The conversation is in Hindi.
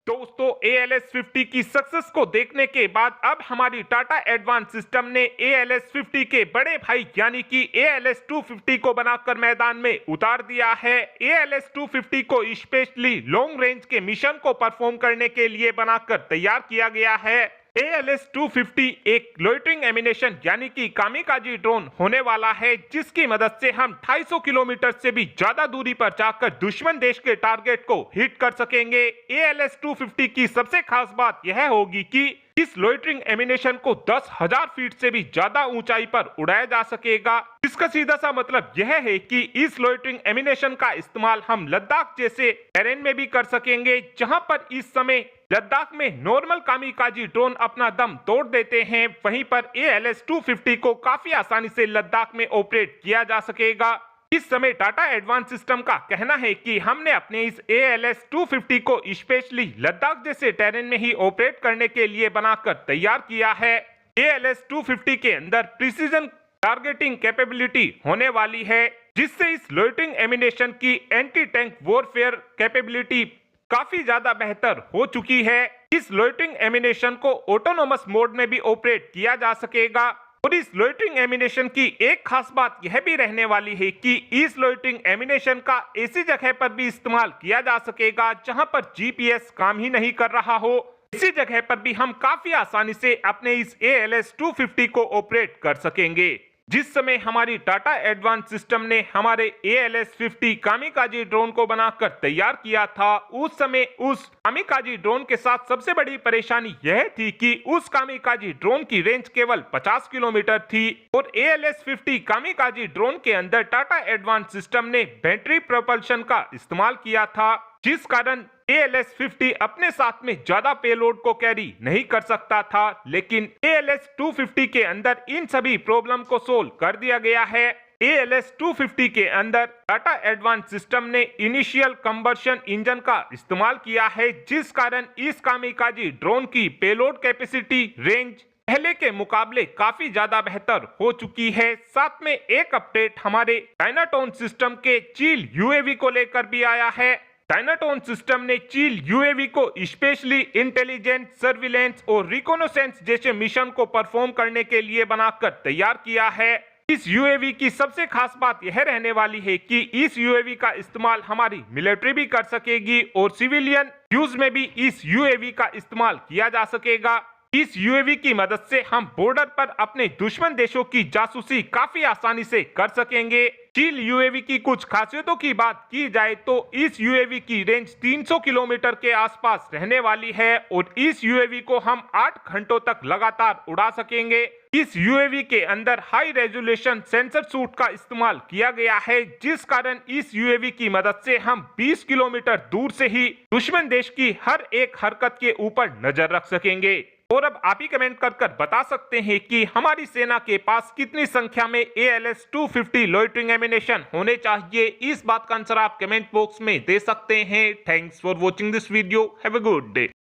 दोस्तों ALS50 की सक्सेस को देखने के बाद अब हमारी टाटा एडवांस सिस्टम ने ALS50 के बड़े भाई यानी कि ALS250 को बनाकर मैदान में उतार दिया है। ALS250 को स्पेशली लॉन्ग रेंज के मिशन को परफॉर्म करने के लिए बनाकर तैयार किया गया है। ALS250 एक लोइटरिंग एमिनेशन यानी कि कामिकाजी ड्रोन होने वाला है, जिसकी मदद से हम 250 किलोमीटर से भी ज्यादा दूरी पर जाकर दुश्मन देश के टारगेट को हिट कर सकेंगे। ALS250 की सबसे खास बात यह होगी कि इस लोइटरिंग एमिनेशन को 10,000 फीट से भी ज्यादा ऊंचाई पर उड़ाया जा सकेगा। इसका सीधा सा मतलब यह है कि इस लोइटरिंग एमिनेशन का इस्तेमाल हम लद्दाख जैसे टेरेन में भी कर सकेंगे, जहां पर इस समय लद्दाख में नॉर्मल कामिकाजी ड्रोन अपना दम तोड़ देते हैं। वहीं पर ALS250 को काफी आसानी से लद्दाख में ऑपरेट किया जा सकेगा। इस समय टाटा एडवांस सिस्टम का कहना है कि हमने अपने इस ALS250 को स्पेशली लद्दाख जैसे टेरेन में ही ऑपरेट करने के लिए बनाकर तैयार किया है। ALS250 के अंदर प्रिसीजन टारगेटिंग कैपेबिलिटी होने वाली है, जिससे इस लोइटरिंग एमिनेशन की एंटी टैंक वॉरफेयर कैपेबिलिटी काफी ज्यादा बेहतर हो चुकी है। इस लोइटरिंग एमिनेशन को ऑटोनोमस मोड में भी ऑपरेट किया जा सकेगा। और इस लोइटरिंग एमिनेशन की एक खास बात यह भी रहने वाली है कि इस लोइटरिंग एमिनेशन का ऐसी जगह पर भी इस्तेमाल किया जा सकेगा जहां पर GPS काम ही नहीं कर रहा हो। इसी जगह पर भी हम काफी आसानी से अपने इस ALS250 को ऑपरेट कर सकेंगे। जिस समय हमारी टाटा एडवांस सिस्टम ने हमारे ALS50 कामिकाजी ड्रोन को बनाकर तैयार किया था, उस समय उस कामिकाजी ड्रोन के साथ सबसे बड़ी परेशानी यह थी कि उस कामिकाजी ड्रोन की रेंज केवल 50 किलोमीटर थी और ALS50 कामिकाजी ड्रोन के अंदर टाटा एडवांस सिस्टम ने बैटरी प्रोपल्शन का इस्तेमाल किया था, जिस कारण ALS50 अपने साथ में ज्यादा पेलोड को कैरी नहीं कर सकता था। लेकिन ALS250 के अंदर इन सभी प्रॉब्लम को सोल्व कर दिया गया है। ALS250 के अंदर टाटा एडवांस सिस्टम ने इनिशियल कंबर्शन इंजन का इस्तेमाल किया है, जिस कारण इस कामिकाजी ड्रोन की पेलोड कैपेसिटी रेंज पहले के मुकाबले काफी ज्यादा बेहतर हो चुकी है। साथ में एक अपडेट हमारे डायनाटोन सिस्टम के चील UAV को लेकर भी आया है। डायनाटोन सिस्टम ने चील UAV को स्पेशली इंटेलिजेंस, सर्विलेंस और रिकॉनेसेंस जैसे मिशन को परफॉर्म करने के लिए बनाकर तैयार किया है। इस UAV की सबसे खास बात यह रहने वाली है कि इस UAV का इस्तेमाल हमारी मिलिट्री भी कर सकेगी और सिविलियन यूज में भी इस UAV का इस्तेमाल किया जा सकेगा। इस UAV की मदद से हम बॉर्डर पर अपने दुश्मन देशों की जासूसी काफी आसानी से कर सकेंगे। चील UAV की कुछ खासियतों की बात की जाए तो इस UAV की रेंज 300 किलोमीटर के आसपास रहने वाली है और इस UAV को हम 8 घंटों तक लगातार उड़ा सकेंगे। इस UAV के अंदर हाई रेजोल्यूशन सेंसर सूट का इस्तेमाल किया गया है, जिस कारण इस UAV की मदद से हम 20 किलोमीटर दूर से ही दुश्मन देश की हर एक हरकत के ऊपर नजर रख सकेंगे। और अब आप ही कमेंट कर बता सकते हैं कि हमारी सेना के पास कितनी संख्या में ALS250 लोइटरिंग एमिनेशन होने चाहिए। इस बात का आंसर आप कमेंट बॉक्स में दे सकते हैं। Thanks for watching this video. Have a good day.